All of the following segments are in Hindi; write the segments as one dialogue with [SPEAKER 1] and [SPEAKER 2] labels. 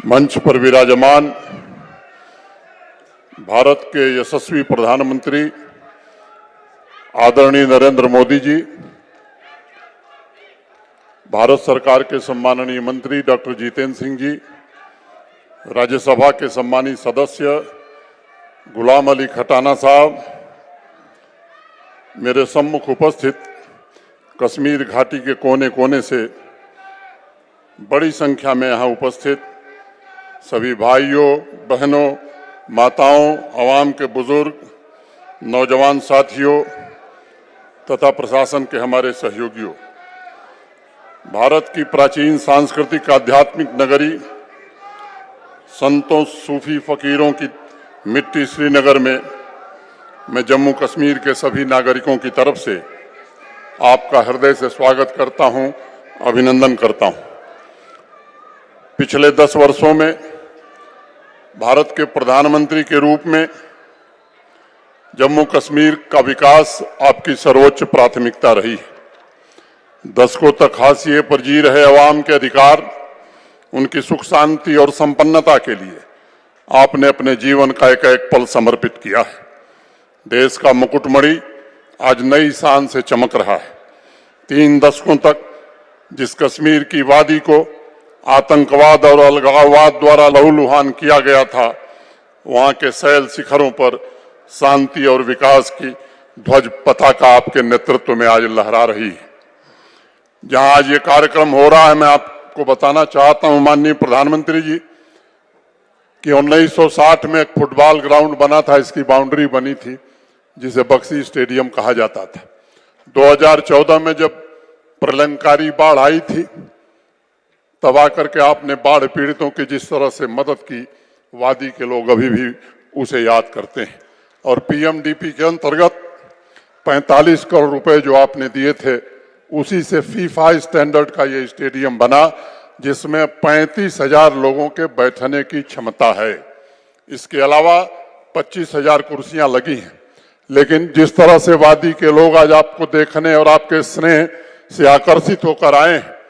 [SPEAKER 1] मंच पर विराजमान भारत के यशस्वी प्रधानमंत्री आदरणीय नरेंद्र मोदी जी, भारत सरकार के सम्माननीय मंत्री डॉक्टर जितेंद्र सिंह जी, राज्यसभा के सम्मानित सदस्य गुलाम अली खटाना साहब, मेरे सम्मुख उपस्थित कश्मीर घाटी के कोने कोने से बड़ी संख्या में यहाँ उपस्थित सभी भाइयों, बहनों, माताओं, आवाम के बुजुर्ग, नौजवान साथियों तथा प्रशासन के हमारे सहयोगियों, भारत की प्राचीन सांस्कृतिक आध्यात्मिक नगरी संतों, सूफी फकीरों की मिट्टी श्रीनगर में मैं जम्मू कश्मीर के सभी नागरिकों की तरफ से आपका हृदय से स्वागत करता हूं, अभिनंदन करता हूं। पिछले 10 वर्षों में भारत के प्रधानमंत्री के रूप में जम्मू कश्मीर का विकास आपकी सर्वोच्च प्राथमिकता रही है। दशकों तक हाशिए पर जी रहे अवाम के अधिकार, उनकी सुख शांति और संपन्नता के लिए आपने अपने जीवन का एक एक पल समर्पित किया है। देश का मुकुटमणि आज नई शान से चमक रहा है। 3 दशकों तक जिस कश्मीर की वादी को आतंकवाद और अलगाववाद द्वारा लहूलुहान किया गया था, वहां के शैल शिखरों पर शांति और विकास की ध्वज पताका आपके नेतृत्व में आज लहरा रही है। जहां आज ये कार्यक्रम हो रहा है, मैं आपको बताना चाहता हूं माननीय प्रधानमंत्री जी कि 1960 में एक फुटबॉल ग्राउंड बना था, इसकी बाउंड्री बनी थी जिसे बक्सी स्टेडियम कहा जाता था। 2014 में जब प्रलयंकारी बाढ़ आई थी, तब आकर के आपने बाढ़ पीड़ितों की जिस तरह से मदद की, वादी के लोग अभी भी उसे याद करते हैं। और पीएमडीपी के अंतर्गत 45 करोड़ रुपए जो आपने दिए थे, उसी से फीफा स्टैंडर्ड का ये स्टेडियम बना, जिसमें 35,000 लोगों के बैठने की क्षमता है। इसके अलावा 25,000 कुर्सियां लगी हैं। लेकिन जिस तरह से वादी के लोग आज आपको देखने और आपके स्नेह से आकर्षित होकर आए हैं,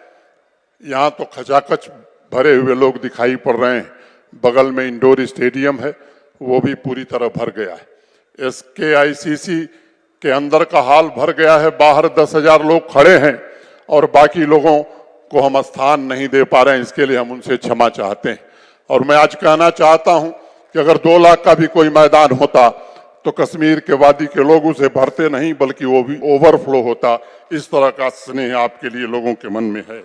[SPEAKER 1] यहाँ तो खचाखच भरे हुए लोग दिखाई पड़ रहे हैं। बगल में इंडोर स्टेडियम है, वो भी पूरी तरह भर गया है। SKICC के अंदर का हाल भर गया है, बाहर 10,000 लोग खड़े हैं और बाकी लोगों को हम स्थान नहीं दे पा रहे हैं। इसके लिए हम उनसे क्षमा चाहते हैं। और मैं आज कहना चाहता हूं कि अगर 2 लाख का भी कोई मैदान होता तो कश्मीर के वादी के लोग उसे भरते नहीं, बल्कि वो भी ओवरफ्लो होता। इस तरह का स्नेह आपके लिए लोगों के मन में है।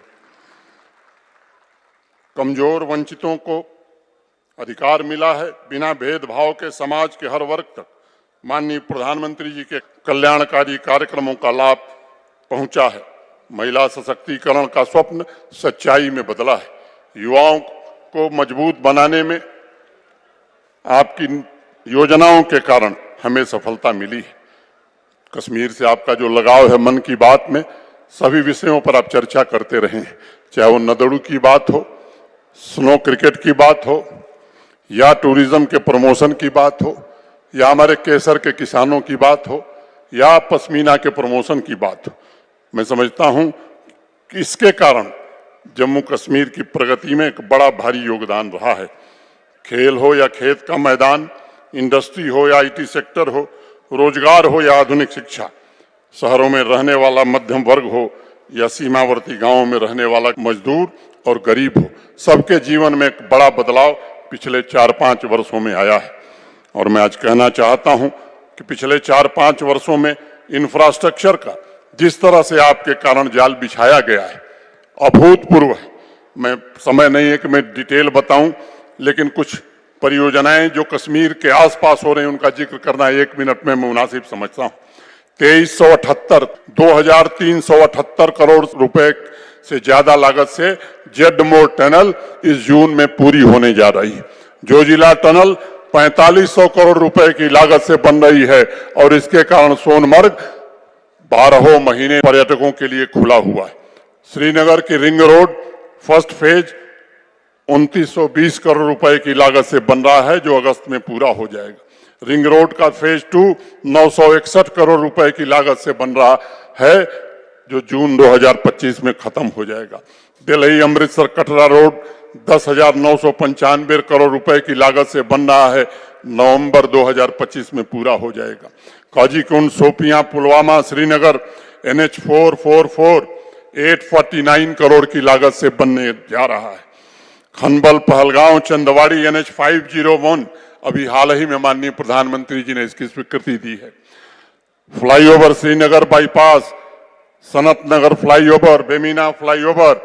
[SPEAKER 1] कमजोर वंचितों को अधिकार मिला है, बिना भेदभाव के समाज के हर वर्ग तक माननीय प्रधानमंत्री जी के कल्याणकारी कार्यक्रमों का लाभ पहुंचा है। महिला सशक्तिकरण का स्वप्न सच्चाई में बदला है। युवाओं को मजबूत बनाने में आपकी योजनाओं के कारण हमें सफलता मिली है। कश्मीर से आपका जो लगाव है, मन की बात में सभी विषयों पर आप चर्चा करते रहे हैं, चाहे वो नदड़ू की बात हो, स्नो क्रिकेट की बात हो, या टूरिज्म के प्रमोशन की बात हो, या हमारे केसर के किसानों की बात हो, या पश्मीना के प्रमोशन की बात हो। मैं समझता हूं कि इसके कारण जम्मू कश्मीर की प्रगति में एक बड़ा भारी योगदान रहा है। खेल हो या खेत का मैदान, इंडस्ट्री हो या IT सेक्टर हो, रोजगार हो या आधुनिक शिक्षा, शहरों में रहने वाला मध्यम वर्ग हो या सीमावर्ती गांवों में रहने वाला मजदूर और गरीब हो, सबके जीवन में एक बड़ा बदलाव पिछले 4-5 वर्षों में आया है। और मैं आज कहना चाहता हूं कि पिछले 4-5 वर्षों में इंफ्रास्ट्रक्चर का जिस तरह से आपके कारण जाल बिछाया गया है, अभूतपूर्व है। मैं समय नहीं है कि मैं डिटेल बताऊं, लेकिन कुछ परियोजनाएं जो कश्मीर के आसपास हो रही हैं, उनका जिक्र करना 1 मिनट में मुनासिब समझता हूं। 2378 करोड़ रुपए से ज्यादा लागत से जेडमोर टनल इस जून में पूरी होने जा रही है। जोजिला टनल 4500 करोड़ रुपए की लागत से बन रही है और इसके कारण सोनमर्ग 12 महीने पर्यटकों के लिए खुला हुआ है। श्रीनगर की ring road first phase 2920 crore रुपए की लागत से बन रहा है, जो अगस्त में पूरा हो जाएगा। रिंग रोड का फेज 2 961 करोड़ रुपए की लागत से बन रहा है, जो जून 2025 में खत्म हो जाएगा। दिल्ली अमृतसर कटरा रोड 10,995 करोड़ रुपए की लागत से बन रहा है, नवंबर 2025 में पूरा हो जाएगा। काजीकुंड, शोपियां, पुलवामा, श्रीनगर NH 444 849 करोड़ की लागत से बनने जा रहा है। खनबल, पहलगांव, चंदवाड़ी NH 501 अभी हाल ही में माननीय प्रधानमंत्री जी ने इसकी स्वीकृति दी है। Flyover, Srinagar bypass, Sanat Nagar flyover, Bemina flyover,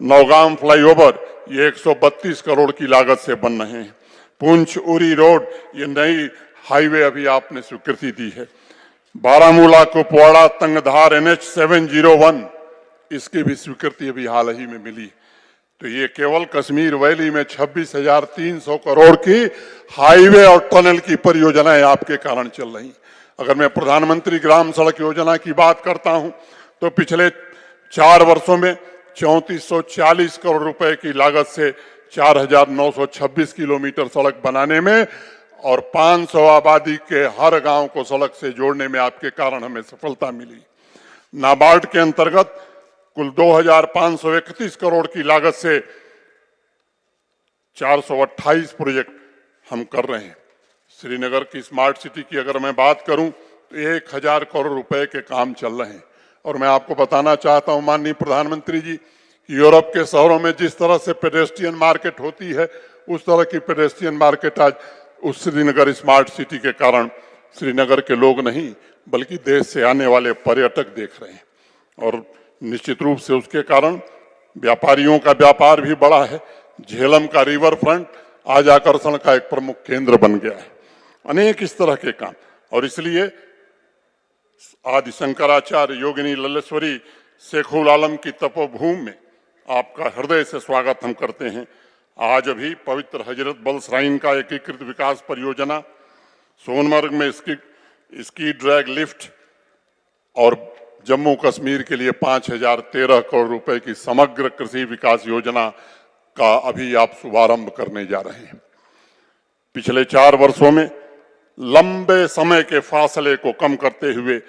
[SPEAKER 1] Nowgam flyover, ये 132 करोड़ की लागत से बन रहे हैं। पुंछ उरी रोड, ये नई हाईवे अभी आपने स्वीकृति दी है। बारामूला, कुपवाड़ा, तंगधार NH 701, इसकी भी स्वीकृति अभी हाल ही में मिली। तो ये केवल कश्मीर वैली में 26,300 करोड़ की हाईवे और टनल की परियोजनाएं आपके कारण चल रही। अगर मैं प्रधानमंत्री ग्राम सड़क योजना की बात करता हूं तो पिछले 4 वर्षों में 3440 करोड़ रुपए की लागत से 4,926 किलोमीटर सड़क बनाने में और 500 आबादी के हर गांव को सड़क से जोड़ने में आपके कारण हमें सफलता मिली। नाबार्ड के अंतर्गत कुल 2,531 करोड़ की लागत से 428 प्रोजेक्ट हम कर रहे हैं। श्रीनगर की स्मार्ट सिटी की अगर मैं बात करूं तो 1,000 करोड़ रुपए के काम चल रहे हैं। और मैं आपको बताना चाहता हूं माननीय प्रधानमंत्री जी, यूरोप के शहरों में जिस तरह से पेडेस्ट्रियन मार्केट होती है, उस तरह की पेडेस्ट्रियन मार्केट आज उस श्रीनगर स्मार्ट सिटी के कारण श्रीनगर के लोग नहीं बल्कि देश से आने वाले पर्यटक देख रहे हैं। और निश्चित रूप से उसके कारण व्यापारियों का व्यापार भी बढ़ा है। झेलम का रिवर फ्रंट आज आकर्षण का एक प्रमुख केंद्र बन गया है। अनेक इस तरह के काम, और इसलिए आदि शंकराचार्य योगिनी लल्लेश्वरी शेखुल आलम की तपोभूमि में आपका हृदय से स्वागत हम करते हैं। आज अभी पवित्र हजरत बल श्राइन का एकीकृत विकास परियोजना, सोनमर्ग में स्की ड्रैग लिफ्ट और जम्मू कश्मीर के लिए 5,013 करोड़ रुपए की समग्र कृषि विकास योजना का अभी आप शुभारंभ करने जा रहे हैं। पिछले 4 वर्षों में लंबे समय के फासले को कम करते हुए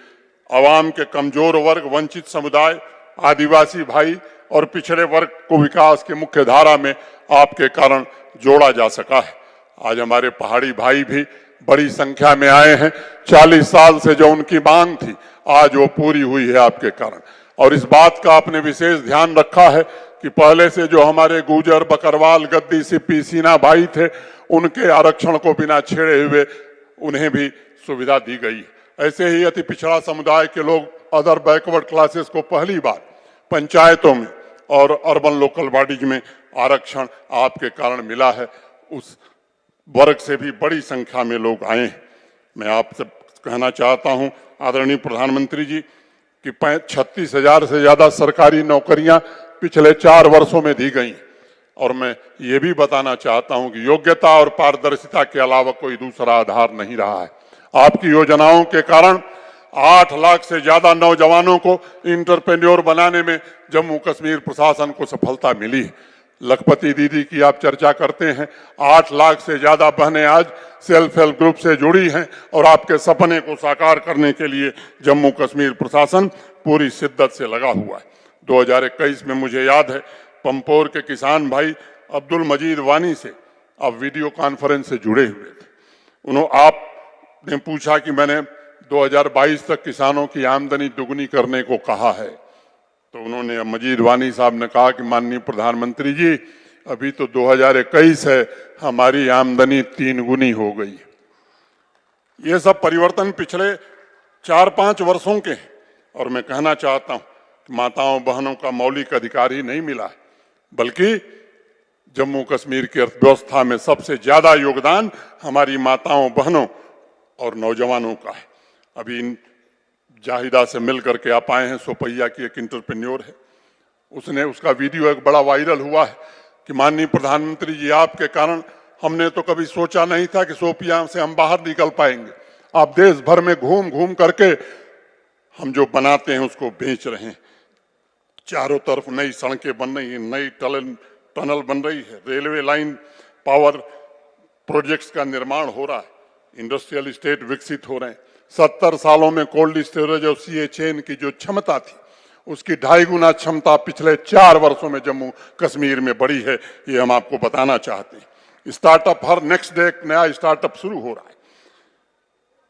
[SPEAKER 1] आवाम के कमजोर वर्ग, वंचित समुदाय, आदिवासी भाई और पिछड़े वर्ग को विकास के मुख्य धारा में आपके कारण जोड़ा जा सका है। आज हमारे पहाड़ी भाई भी बड़ी संख्या में आए हैं। 40 साल से जो उनकी मांग थी आज वो पूरी हुई है आपके कारण। और इस बात का आपने विशेष ध्यान रखा है कि पहले से जो हमारे गुर्जर, बकरवाल, गद्दी, सिप्पी, सीना भाई थे, उनके आरक्षण को बिना छेड़े हुए उन्हें भी सुविधा दी गई। ऐसे ही अति पिछड़ा समुदाय के लोग, अदर बैकवर्ड क्लासेस को पहली बार पंचायतों में और अर्बन लोकल बॉडीज में आरक्षण आपके कारण मिला है। उस वर्ग से भी बड़ी संख्या में लोग आए हैं। मैं आपसे कहना चाहता हूं आदरणीय प्रधानमंत्री जी कि 36,000 से ज्यादा सरकारी नौकरियां पिछले 4 वर्षों में दी गई। और मैं ये भी बताना चाहता हूं कि योग्यता और पारदर्शिता के अलावा कोई दूसरा आधार नहीं रहा है। आपकी योजनाओं के कारण 8 लाख से ज्यादा नौजवानों को इंटरप्रेन्योर बनाने में जम्मू कश्मीर प्रशासन को सफलता मिली है। लखपति दीदी की आप चर्चा करते हैं, 8 लाख से ज्यादा बहनें आज सेल्फ हेल्प ग्रुप से जुड़ी हैं और आपके सपने को साकार करने के लिए जम्मू कश्मीर प्रशासन पूरी शिद्दत से लगा हुआ है। 2021 में मुझे याद है पंपोर के किसान भाई अब्दुल मजीद वानी से आप वीडियो कॉन्फ्रेंस से जुड़े हुए थे। आपने पूछा कि मैंने 2022 तक किसानों की आमदनी दुगनी करने को कहा है, तो उन्होंने मजीद वानी साहब ने कहा कि माननीय प्रधानमंत्री जी अभी तो 2021 है, हमारी आमदनी 3 गुनी हो गई। ये सब परिवर्तन पिछले 4-5 वर्षों के हैं। और मैं कहना चाहता हूं कि माताओं बहनों का मौलिक अधिकार ही नहीं मिला है, बल्कि जम्मू कश्मीर की अर्थव्यवस्था में सबसे ज्यादा योगदान हमारी माताओं बहनों और नौजवानों का है। अभी जाहिदा से मिल करके आप आए हैं, सोपैया की एक इंटरप्रेन्योर है, उसका वीडियो एक बड़ा वायरल हुआ है कि माननीय प्रधानमंत्री जी आपके कारण हमने तो कभी सोचा नहीं था कि सोपिया से हम बाहर निकल पाएंगे। आप देश भर में घूम घूम करके हम जो बनाते हैं उसको बेच रहे हैं। चारों तरफ नई सड़कें बन रही हैं, नई टनल बन रही है, रेलवे लाइन, पावर प्रोजेक्ट्स का निर्माण हो रहा है, इंडस्ट्रियल स्टेट विकसित हो रहे हैं। 70 सालों में कोल्ड स्टोरेज और सीए चेन की जो क्षमता थी उसकी 2.5 गुना क्षमता पिछले 4 वर्षों में जम्मू कश्मीर में बढ़ी है, ये हम आपको बताना चाहते हैं। स्टार्टअप हर नेक्स्ट डे एक नया स्टार्टअप शुरू हो रहा है।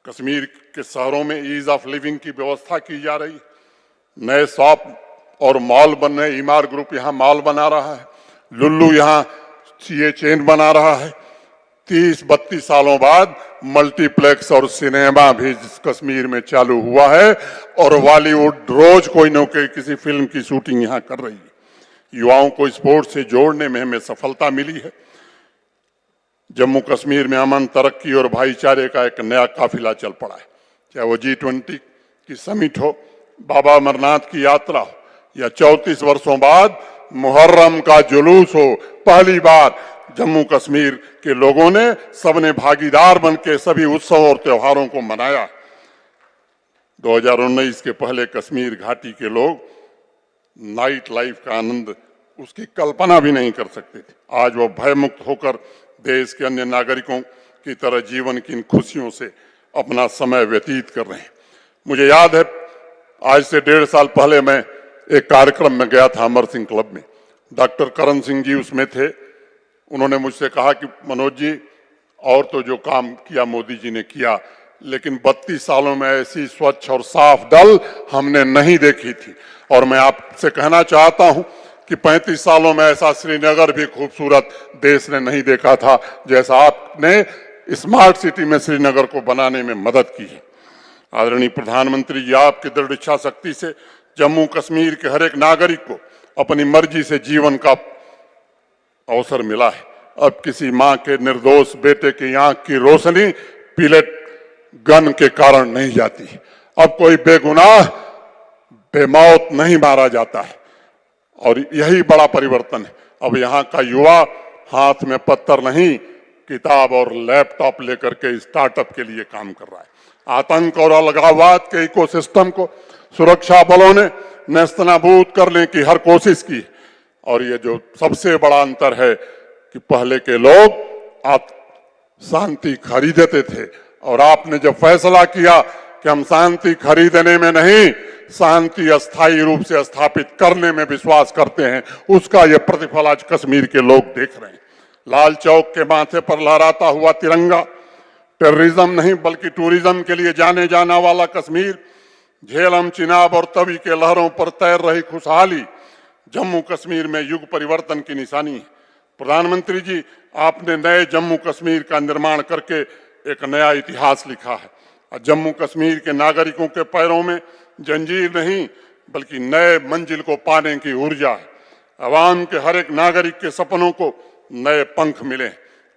[SPEAKER 1] कश्मीर के शहरों में ईज ऑफ लिविंग की व्यवस्था की जा रही है। नए शॉप और मॉल बन रहे, ईमार ग्रुप यहाँ मॉल बना रहा है, लुल्लू यहाँ सीए चेन बना रहा है। 30-32 सालों बाद मल्टीप्लेक्स और सिनेमा भी कश्मीर में चालू हुआ है और बॉलीवुड रोज कोई न कोई किसी फिल्म की शूटिंग यहाँ कर रही है। युवाओं को स्पोर्ट्स से जोड़ने में हमें सफलता मिली है। जम्मू कश्मीर में अमन, तरक्की और भाईचारे का एक नया काफिला चल पड़ा है। चाहे वो G20 की समिट हो, बाबा अमरनाथ की यात्रा हो या 34 वर्षों बाद मुहर्रम का जुलूस हो, पहली बार जम्मू कश्मीर के लोगों ने सबने भागीदार बनकर सभी उत्सव और त्योहारों को मनाया। 2019 के पहले कश्मीर घाटी के लोग नाइट लाइफ का आनंद उसकी कल्पना भी नहीं कर सकते थे। आज वो भयमुक्त होकर देश के अन्य नागरिकों की तरह जीवन की इन खुशियों से अपना समय व्यतीत कर रहे हैं। मुझे याद है, आज से 1.5 साल पहले मैं एक कार्यक्रम में गया था अमर सिंह क्लब में। डॉक्टर करण सिंह जी उसमें थे। उन्होंने मुझसे कहा कि मनोज जी, और तो जो काम किया मोदी जी ने किया, लेकिन 32 सालों में ऐसी स्वच्छ और साफ डल हमने नहीं देखी थी। और मैं आपसे कहना चाहता हूं कि 35 सालों में ऐसा श्रीनगर भी खूबसूरत देश ने नहीं देखा था जैसा आपने स्मार्ट सिटी में श्रीनगर को बनाने में मदद की है। आदरणीय प्रधानमंत्री जी, आपकी दृढ़ इच्छा शक्ति से जम्मू कश्मीर के हर एक नागरिक को अपनी मर्जी से जीवन का अवसर मिला है। अब किसी मां के निर्दोष बेटे की आंख की रोशनी पिलेट गन के कारण नहीं जाती। अब कोई बेगुनाह बेमौत नहीं मारा जाता है और यही बड़ा परिवर्तन है। अब यहाँ का युवा हाथ में पत्थर नहीं, किताब और लैपटॉप लेकर के स्टार्टअप के लिए काम कर रहा है। आतंक और अलगाववाद के इकोसिस्टम को सुरक्षा बलों ने नेस्तनाबूद करने की हर कोशिश की। और ये जो सबसे बड़ा अंतर है कि पहले के लोग शांति खरीदते थे और आपने जब फैसला किया कि हम शांति खरीदने में नहीं, शांति अस्थायी रूप से स्थापित करने में विश्वास करते हैं, उसका यह प्रतिफल आज कश्मीर के लोग देख रहे हैं। लाल चौक के माथे पर लहराता हुआ तिरंगा, टेररिज्म नहीं बल्कि टूरिज्म के लिए जाने जाना वाला कश्मीर, झेलम, चिनाब और तवी के लहरों पर तैर रही खुशहाली जम्मू कश्मीर में युग परिवर्तन की निशानी है। प्रधानमंत्री जी, आपने नए जम्मू कश्मीर का निर्माण करके एक नया इतिहास लिखा है। जम्मू कश्मीर के नागरिकों के पैरों में जंजीर नहीं बल्कि नए मंजिल को पाने की ऊर्जा है। अवाम के हर एक नागरिक के सपनों को नए पंख मिले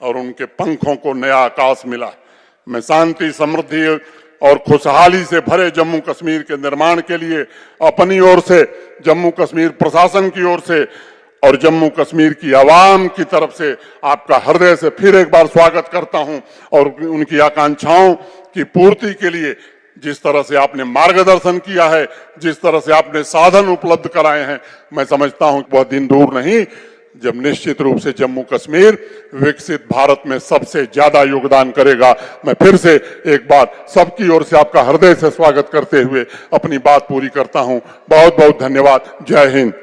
[SPEAKER 1] और उनके पंखों को नया आकाश मिला। मैं शांति, समृद्धि और खुशहाली से भरे जम्मू कश्मीर के निर्माण के लिए अपनी ओर से, जम्मू कश्मीर प्रशासन की ओर से और जम्मू कश्मीर की आवाम की तरफ से आपका हृदय से फिर एक बार स्वागत करता हूं। और उनकी आकांक्षाओं की पूर्ति के लिए जिस तरह से आपने मार्गदर्शन किया है, जिस तरह से आपने साधन उपलब्ध कराए हैं, मैं समझता हूं कि बहुत दिन दूर नहीं जब निश्चित रूप से जम्मू कश्मीर विकसित भारत में सबसे ज्यादा योगदान करेगा। मैं फिर से एक बार सबकी ओर से आपका हृदय से स्वागत करते हुए अपनी बात पूरी करता हूं। बहुत बहुत धन्यवाद। जय हिंद।